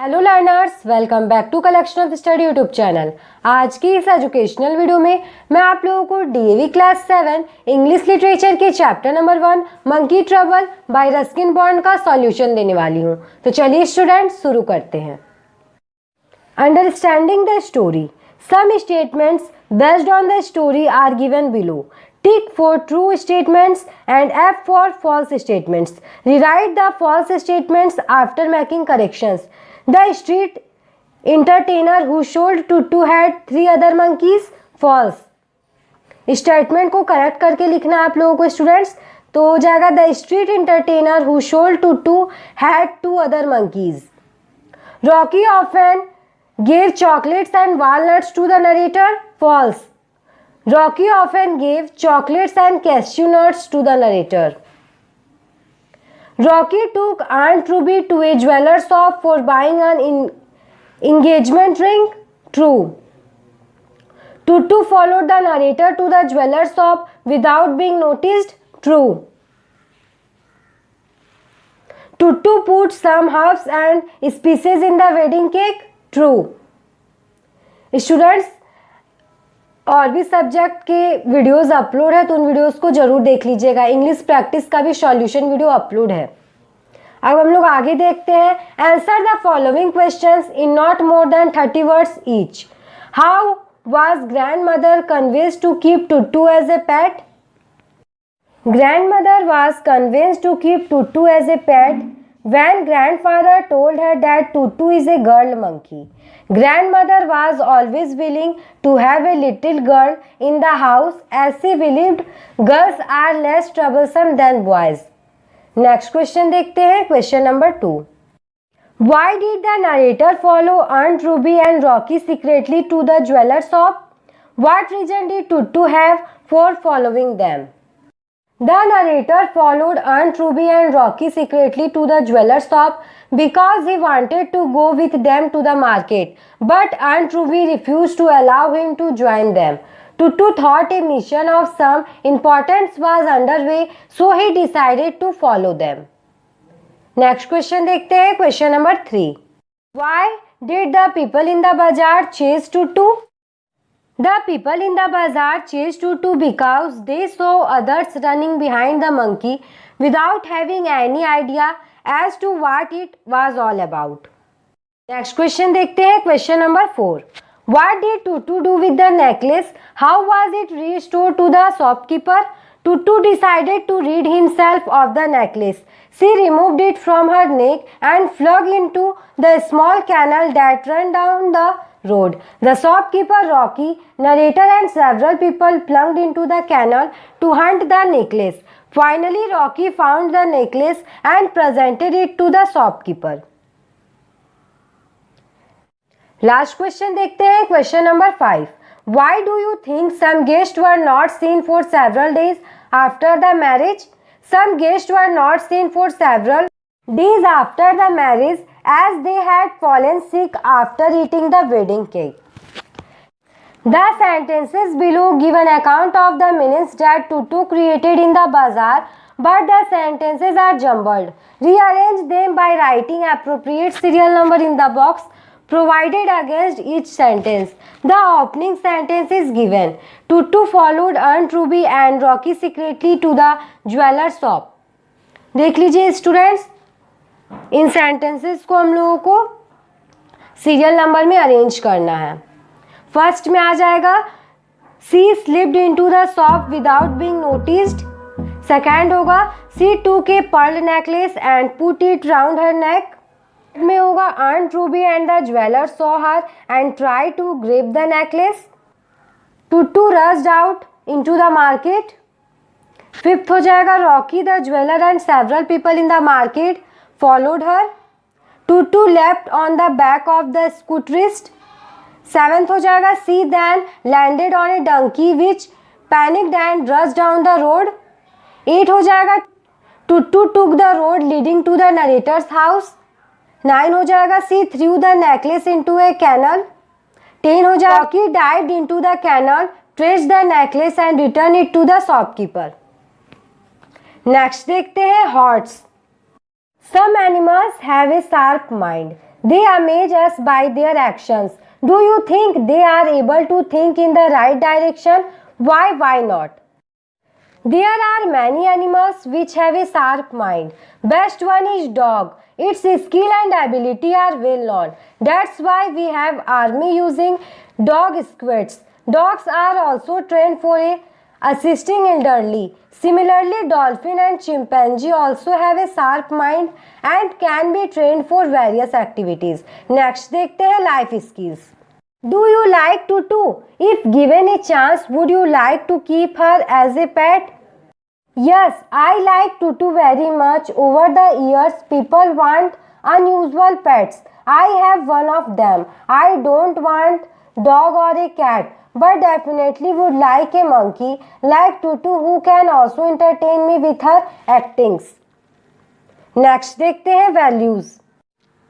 Hello learners, welcome back to collection of study YouTube channel. आज की इस educational video में मैं आप लोगों को डीएवी क्लास 7 इंग्लिश लिटरेचर के chapter number 1 monkey trouble by Ruskin Bond का सॉल्यूशन देने वाली हूँ। तो चलिए स्टूडेंट्स शुरू करते हैं। Understanding the story, some statements based on the story are given below. Tick for true statements and F for false statements. Rewrite the false statements after making corrections. The street entertainer who sold Tuttu had 3 other monkeys. False. Statement को correct करके लिखना है आप लोगों को students. तो हो जाएगा the street entertainer who sold टुट्टू had 2 other monkeys. Rocky often gave chocolates and walnuts to the narrator. False. Rocky often gave chocolates and cashew nuts to the narrator. Rocky took Aunt Ruby to a jeweler shop for buying an engagement ring. True. Tuttu followed the narrator to the jeweler shop without being noticed. True. Tuttu put some herbs and spices in the wedding cake. True. Students, और भी subject के videos upload है तो उन videos को जरूर देख लीजिएगा। इंग्लिश प्रैक्टिस का भी सॉल्यूशन वीडियो अपलोड है। अब हम लोग आगे देखते हैं। Answer the following questions in not more than 30 words each. How was grandmother convinced to keep Tutu as a pet? Grandmother was convinced to keep Tutu as a pet when grandfather told her that Tuttu is a girl monkey. Grandmother was always willing to have a little girl in the house as she believed girls are less troublesome than boys. Next question देखते हैं, question number 2. Why did the narrator follow Aunt Ruby and Rocky secretly to the jeweler shop? What reason did Tuttu have for following them? The narrator followed Aunt Ruby and Rocky secretly to the jeweler shop because he wanted to go with them to the market, but Aunt Ruby refused to allow him to join them. Tuttu thought a mission of some importance was underway, so he decided to follow them. Next question देखते हैं, question number 3. Why did the people in the bazaar chase Tuttu? The people in the bazaar chased Tuttu because they saw others running behind the monkey without having any idea as to what it was all about. Next question देखते हैं, question number 4. What did Tuttu do with the necklace? How was it restored to the shopkeeper? Tuttu decided to rid himself of the necklace. She removed it from her neck and flung into the small canal that ran down the road. The shopkeeper, Rocky, narrator and several people plunged into the canal to hunt the necklace. Finally, Rocky found the necklace and presented it to the shopkeeper. Last question देखते हैं, question number 5. Why do you think some guests were not seen for several days after the marriage? Some guests were not seen for several days after the marriage as they had fallen sick after eating the wedding cake. The sentences below give an account of the meanings that Tuttu created in the bazaar, but the sentences are jumbled. Rearrange them by writing appropriate serial number in the box provided against each sentence. The opening sentence is given. Tuttu followed Aunt Ruby and Rocky secretly to the jeweler shop. देख लीजिए students, इन sentences को हम लोगों को serial number में arrange करना है। First में आ जाएगा she slipped into the shop without being noticed. Second होगा she took a pearl necklace and put it round her neck. में होगा aunt Ruby and the jeweller saw her and try to grab the necklace. Tuttu rushed out into the market. Fifth हो जाएगा Rocky the jeweller and several people in the market followed her. Tuttu leapt on the back of the scooterist. Seventh हो जाएगा she then landed on a donkey which panicked and rushed down the road. 8 हो जाएगा Tuttu took the road leading to the narrator's house. 9 हो जाएगा she threw the necklace into a canal. 10 हो जाएगा Rocky dived into the canal, traced the necklace and returned it to the shopkeeper. Next देखते हैं horse. Some animals have a sharp mind. They amaze us by their actions. Do you think they are able to think in the right direction? Why not? There are many animals which have a sharp mind. Best one is dog. Its skill and ability are well known. That's why we have army using dog squads. Dogs are also trained for assisting elderly. Similarly, dolphin and chimpanzee also have a sharp mind and can be trained for various activities. Next देखते हैं life skills. Do you like Tutu? If given a chance, would you like to keep her as a pet? Yes, I like Tutu very much. Over the years, people want unusual pets. I have one of them. I don't want dog or a cat, but definitely would like a monkey like Tutu who can also entertain me with her actings. Next देखते हैं values.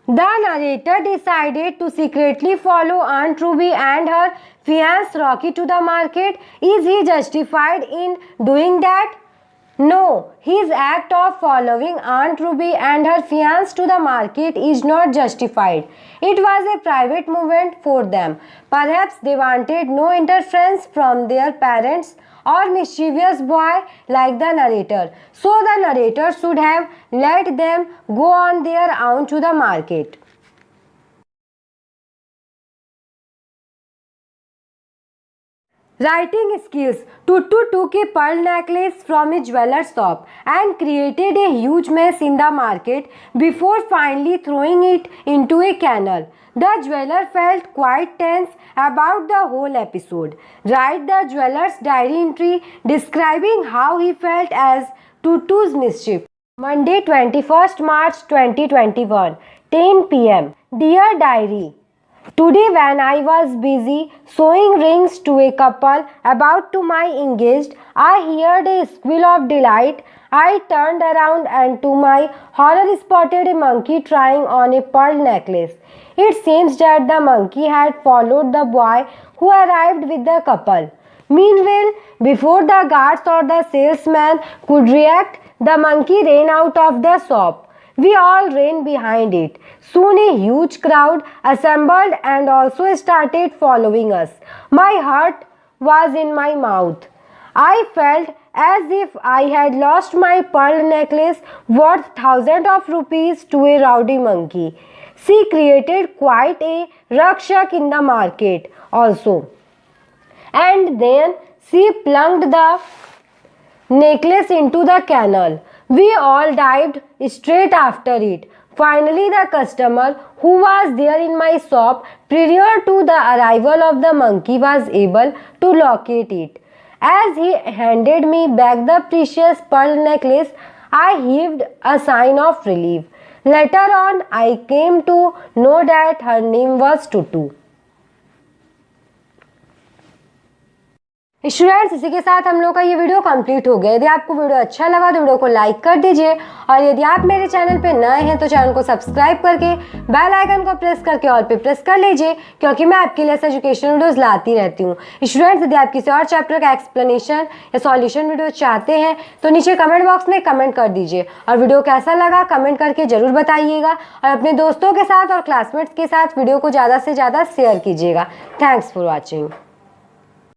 The narrator decided to secretly follow Aunt Ruby and her fiancé Rocky to the market. Is he justified in doing that? No, his act of following Aunt Ruby and her fiancé to the market is not justified. It was a private movement for them. Perhaps they wanted no interference from their parents or mischievous boy like the narrator. So the narrator should have let them go on their own to the market. Writing skills. Tutu took a pearl necklace from a jeweler's shop and created a huge mess in the market before finally throwing it into a canal. The jeweler felt quite tense about the whole episode. Write the jeweler's diary entry describing how he felt as Tutu's mischief. Monday, 21st March 2021, 10 p.m. Dear Diary, today when I was busy sewing rings to a couple about to my engaged, I heard a squeal of delight. I turned around and to my horror spotted a monkey trying on a pearl necklace. It seems that the monkey had followed the boy who arrived with the couple. Meanwhile, before the guards or the salesman could react, the monkey ran out of the shop. We all ran behind it. Soon a huge crowd assembled and also started following us. My heart was in my mouth. I felt as if I had lost my pearl necklace worth thousands of rupees to a rowdy monkey. She created quite a rucksack in the market also. And then she plunged the necklace into the canal. We all dived straight after it. Finally, the customer who was there in my shop prior to the arrival of the monkey was able to locate it. As he handed me back the precious pearl necklace, I heaved a sigh of relief. Later on, I came to know that her name was Tutu. Students, इसी के साथ हम लोग का ये video complete हो गया। यदि आपको वीडियो अच्छा लगा तो वीडियो को लाइक कर दीजिए और यदि आप मेरे चैनल पे नए हैं तो चैनल को सब्सक्राइब करके बेल आइकन को प्रेस करके ऑल पे प्रेस कर लीजिए, क्योंकि मैं आपके लिए ऐसे एजुकेशनल वीडियोस लाती रहती हूँ। स्टूडेंट्स, यदि आप किसी और चैप्टर का एक्सप्लेनेशन या सॉल्यूशन वीडियो चाहते हैं तो नीचे कमेंट बॉक्स में कमेंट कर दीजिए और वीडियो कैसा लगा कमेंट करके जरूर बताइएगा और अपने दोस्तों के साथ और क्लासमेट्स के साथ वीडियो को ज़्यादा से ज़्यादा शेयर कीजिएगा। Thanks for watching.